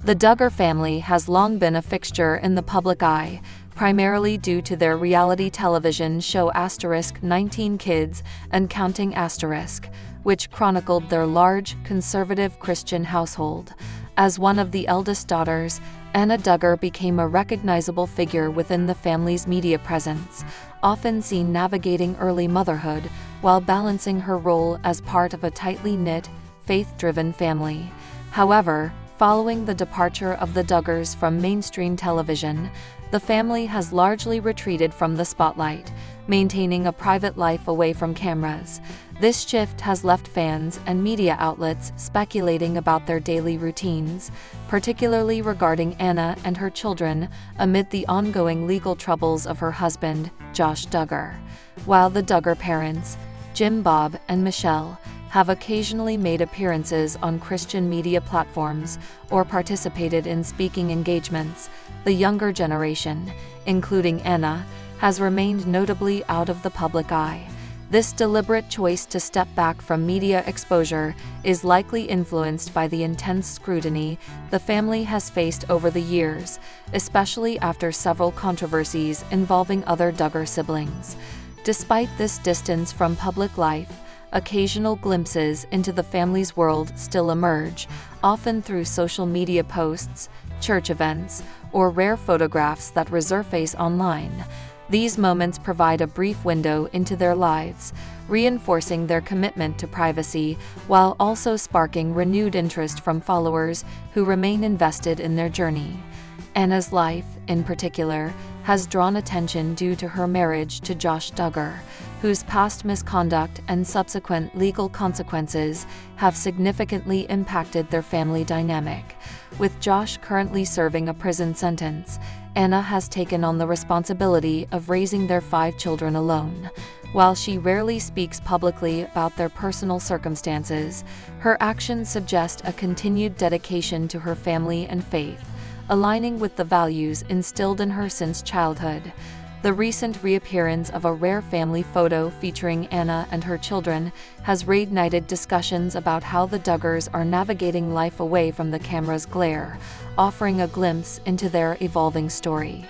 The Duggar family has long been a fixture in the public eye, primarily due to their reality television show *19 Kids and Counting*, which chronicled their large, conservative Christian household. As one of the eldest daughters, Anna Duggar became a recognizable figure within the family's media presence, often seen navigating early motherhood while balancing her role as part of a tightly knit, faith-driven family. However, following the departure of the Duggars from mainstream television, the family has largely retreated from the spotlight, maintaining a private life away from cameras. This shift has left fans and media outlets speculating about their daily routines, particularly regarding Anna and her children amid the ongoing legal troubles of her husband, Josh Duggar. While the Duggar parents, Jim, Bob, and Michelle, have occasionally made appearances on Christian media platforms or participated in speaking engagements, the younger generation, including Anna, has remained notably out of the public eye. This deliberate choice to step back from media exposure is likely influenced by the intense scrutiny the family has faced over the years, especially after several controversies involving other Duggar siblings. Despite this distance from public life, occasional glimpses into the family's world still emerge, often through social media posts, church events, or rare photographs that resurface online. These moments provide a brief window into their lives, reinforcing their commitment to privacy while also sparking renewed interest from followers who remain invested in their journey. Anna's life, in particular, has drawn attention due to her marriage to Josh Duggar, whose past misconduct and subsequent legal consequences have significantly impacted their family dynamic. With Josh currently serving a prison sentence, Anna has taken on the responsibility of raising their 5 children alone. While she rarely speaks publicly about their personal circumstances, her actions suggest a continued dedication to her family and faith, aligning with the values instilled in her since childhood. The recent reappearance of a rare family photo featuring Anna and her children has reignited discussions about how the Duggars are navigating life away from the camera's glare, offering a glimpse into their evolving story.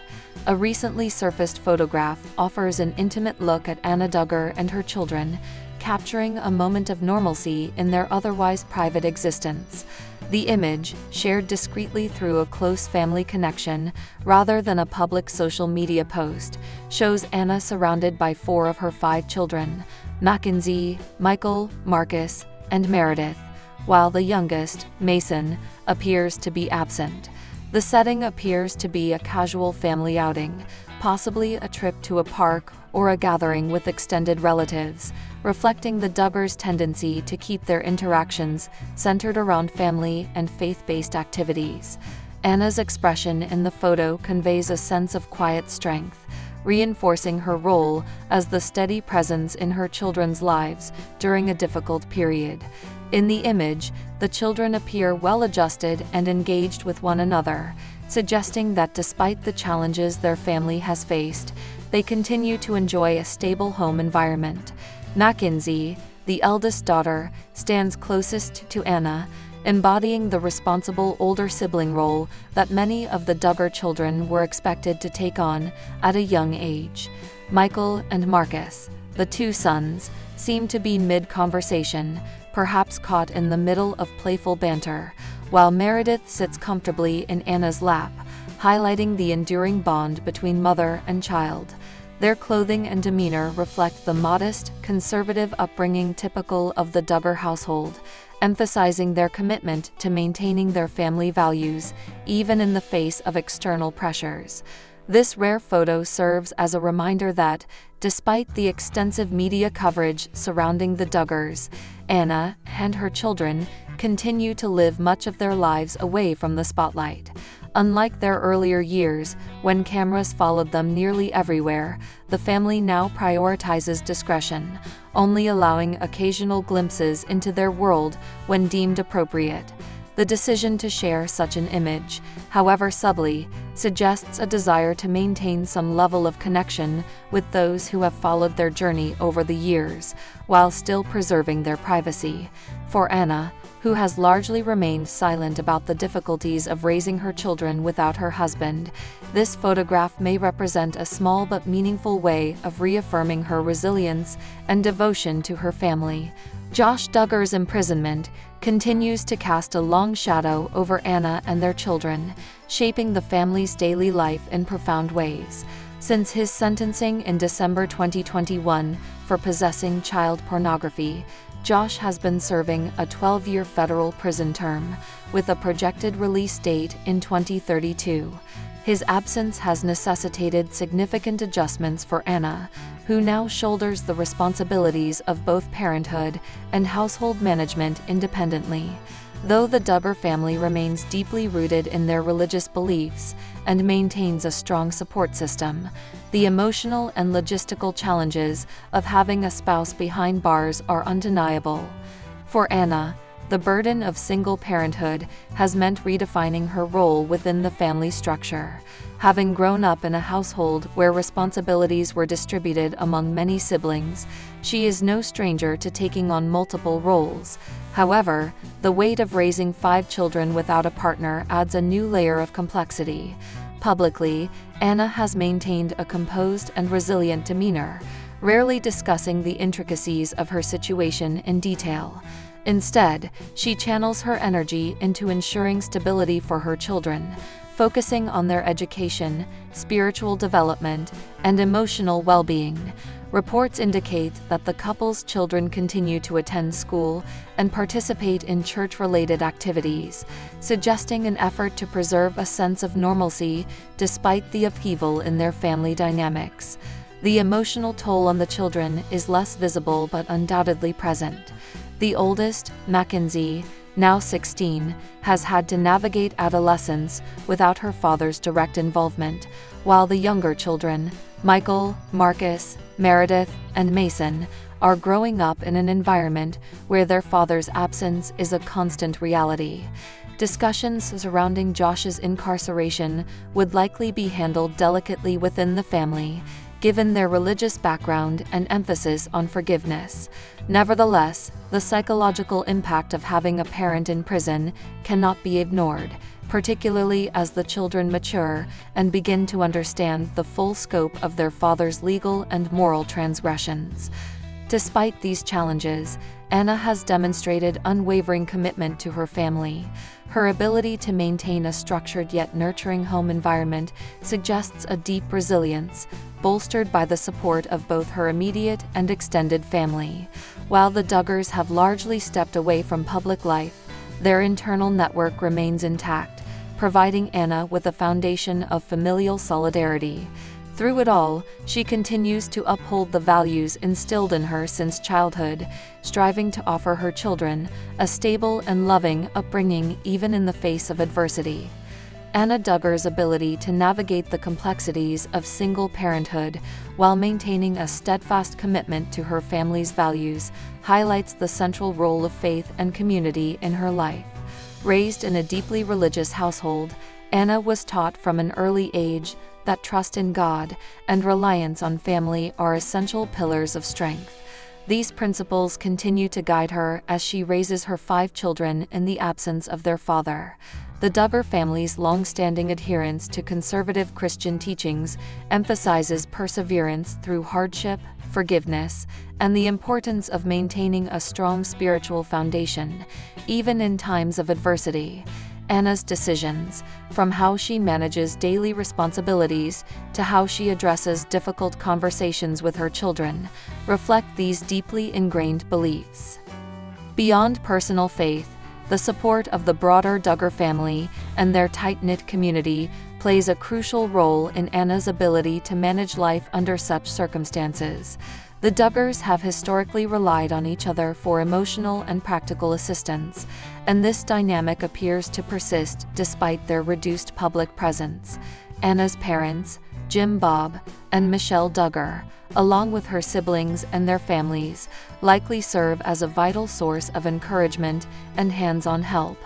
A recently surfaced photograph offers an intimate look at Anna Duggar and her children, capturing a moment of normalcy in their otherwise private existence. The image, shared discreetly through a close family connection rather than a public social media post, shows Anna surrounded by 4 of her 5 children, Mackenzie, Michael, Marcus, and Meredith, while the youngest, Mason, appears to be absent. The setting appears to be a casual family outing, possibly a trip to a park or a gathering with extended relatives, reflecting the Duggars' tendency to keep their interactions centered around family and faith-based activities. Anna's expression in the photo conveys a sense of quiet strength, reinforcing her role as the steady presence in her children's lives during a difficult period. In the image, the children appear well-adjusted and engaged with one another, suggesting that despite the challenges their family has faced, they continue to enjoy a stable home environment. Mackenzie, the eldest daughter, stands closest to Anna, embodying the responsible older sibling role that many of the Duggar children were expected to take on at a young age. Michael and Marcus, the 2 sons, seem to be mid-conversation, perhaps caught in the middle of playful banter, while Meredith sits comfortably in Anna's lap, highlighting the enduring bond between mother and child. Their clothing and demeanor reflect the modest, conservative upbringing typical of the Duggar household, emphasizing their commitment to maintaining their family values, even in the face of external pressures. This rare photo serves as a reminder that, despite the extensive media coverage surrounding the Duggars, Anna and her children continue to live much of their lives away from the spotlight. Unlike their earlier years, when cameras followed them nearly everywhere, the family now prioritizes discretion, only allowing occasional glimpses into their world when deemed appropriate. The decision to share such an image, however subtly, suggests a desire to maintain some level of connection with those who have followed their journey over the years, while still preserving their privacy. For Anna, who has largely remained silent about the difficulties of raising her children without her husband, this photograph may represent a small but meaningful way of reaffirming her resilience and devotion to her family. Josh Duggar's imprisonment continues to cast a long shadow over Anna and their children, shaping the family's daily life in profound ways. Since his sentencing in December 2021 for possessing child pornography, Josh has been serving a 12-year federal prison term, with a projected release date in 2032. His absence has necessitated significant adjustments for Anna, who now shoulders the responsibilities of both parenthood and household management independently. Though the Duggar family remains deeply rooted in their religious beliefs and maintains a strong support system, the emotional and logistical challenges of having a spouse behind bars are undeniable. For Anna, the burden of single parenthood has meant redefining her role within the family structure. Having grown up in a household where responsibilities were distributed among many siblings, she is no stranger to taking on multiple roles. However, the weight of raising 5 children without a partner adds a new layer of complexity. Publicly, Anna has maintained a composed and resilient demeanor, rarely discussing the intricacies of her situation in detail. Instead, she channels her energy into ensuring stability for her children, focusing on their education, spiritual development, and emotional well-being. Reports indicate that the couple's children continue to attend school and participate in church-related activities, suggesting an effort to preserve a sense of normalcy despite the upheaval in their family dynamics. The emotional toll on the children is less visible but undoubtedly present. The oldest, Mackenzie, now 16, has had to navigate adolescence without her father's direct involvement, while the younger children, Michael, Marcus, Meredith, and Mason, are growing up in an environment where their father's absence is a constant reality. Discussions surrounding Josh's incarceration would likely be handled delicately within the family, given their religious background and emphasis on forgiveness. Nevertheless, the psychological impact of having a parent in prison cannot be ignored, particularly as the children mature and begin to understand the full scope of their father's legal and moral transgressions. Despite these challenges, Anna has demonstrated unwavering commitment to her family. Her ability to maintain a structured yet nurturing home environment suggests a deep resilience, bolstered by the support of both her immediate and extended family. While the Duggars have largely stepped away from public life, their internal network remains intact, providing Anna with a foundation of familial solidarity. Through it all, she continues to uphold the values instilled in her since childhood, striving to offer her children a stable and loving upbringing even in the face of adversity. Anna Duggar's ability to navigate the complexities of single parenthood while maintaining a steadfast commitment to her family's values highlights the central role of faith and community in her life. Raised in a deeply religious household, Anna was taught from an early age that trust in God and reliance on family are essential pillars of strength. These principles continue to guide her as she raises her 5 children in the absence of their father. The Duggar family's long-standing adherence to conservative Christian teachings emphasizes perseverance through hardship, forgiveness, and the importance of maintaining a strong spiritual foundation, even in times of adversity. Anna's decisions, from how she manages daily responsibilities to how she addresses difficult conversations with her children, reflect these deeply ingrained beliefs. Beyond personal faith, the support of the broader Duggar family and their tight-knit community plays a crucial role in Anna's ability to manage life under such circumstances. The Duggars have historically relied on each other for emotional and practical assistance, and this dynamic appears to persist despite their reduced public presence. Anna's parents, Jim Bob and Michelle Duggar, along with her siblings and their families, likely serve as a vital source of encouragement and hands-on help.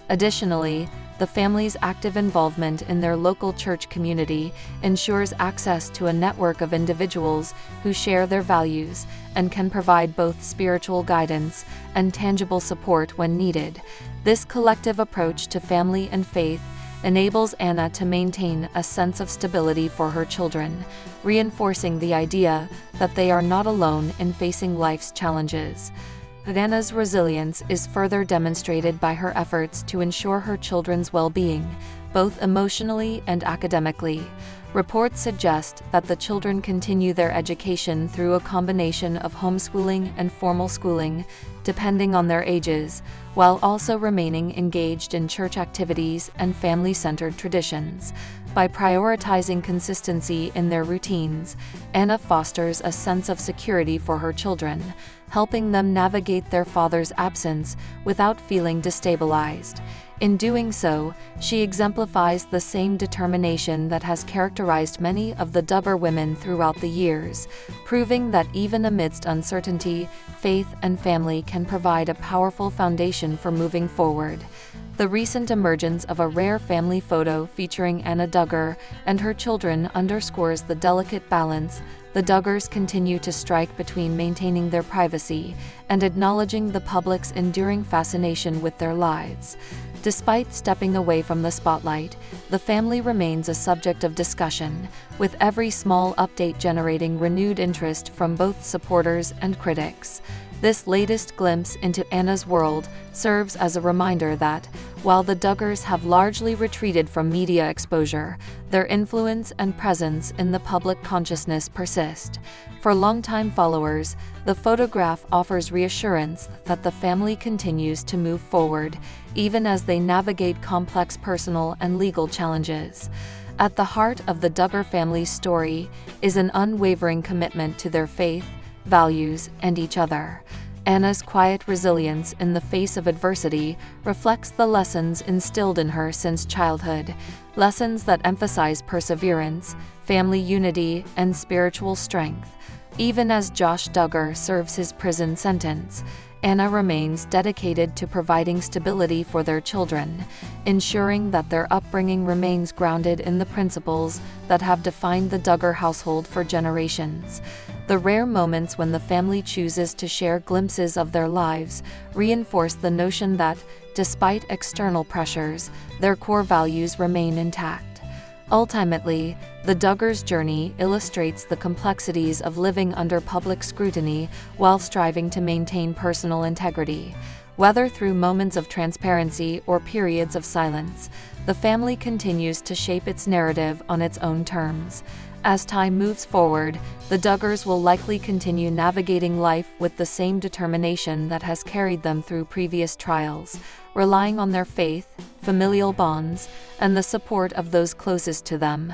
Additionally, the family's active involvement in their local church community ensures access to a network of individuals who share their values and can provide both spiritual guidance and tangible support when needed. This collective approach to family and faith enables Anna to maintain a sense of stability for her children, reinforcing the idea that they are not alone in facing life's challenges. Anna's resilience is further demonstrated by her efforts to ensure her children's well-being, both emotionally and academically. Reports suggest that the children continue their education through a combination of homeschooling and formal schooling, depending on their ages, while also remaining engaged in church activities and family-centered traditions. By prioritizing consistency in their routines, Anna fosters a sense of security for her children, helping them navigate their father's absence without feeling destabilized. In doing so, she exemplifies the same determination that has characterized many of the Duggar women throughout the years, proving that even amidst uncertainty, faith and family can provide a powerful foundation for moving forward. The recent emergence of a rare family photo featuring Anna Duggar and her children underscores the delicate balance the Duggars continue to strike between maintaining their privacy and acknowledging the public's enduring fascination with their lives. Despite stepping away from the spotlight, the family remains a subject of discussion, with every small update generating renewed interest from both supporters and critics. This latest glimpse into Anna's world serves as a reminder that, while the Duggars have largely retreated from media exposure, their influence and presence in the public consciousness persist. For longtime followers, the photograph offers reassurance that the family continues to move forward, even as they navigate complex personal and legal challenges. At the heart of the Duggar family's story is an unwavering commitment to their faith, values, and each other. Anna's quiet resilience in the face of adversity reflects the lessons instilled in her since childhood, lessons that emphasize perseverance, family unity, and spiritual strength. Even as Josh Duggar serves his prison sentence, Anna remains dedicated to providing stability for their children, ensuring that their upbringing remains grounded in the principles that have defined the Duggar household for generations. The rare moments when the family chooses to share glimpses of their lives reinforce the notion that, despite external pressures, their core values remain intact. Ultimately, the Duggars' journey illustrates the complexities of living under public scrutiny while striving to maintain personal integrity. Whether through moments of transparency or periods of silence, the family continues to shape its narrative on its own terms. As time moves forward, the Duggars will likely continue navigating life with the same determination that has carried them through previous trials, relying on their faith, familial bonds, and the support of those closest to them.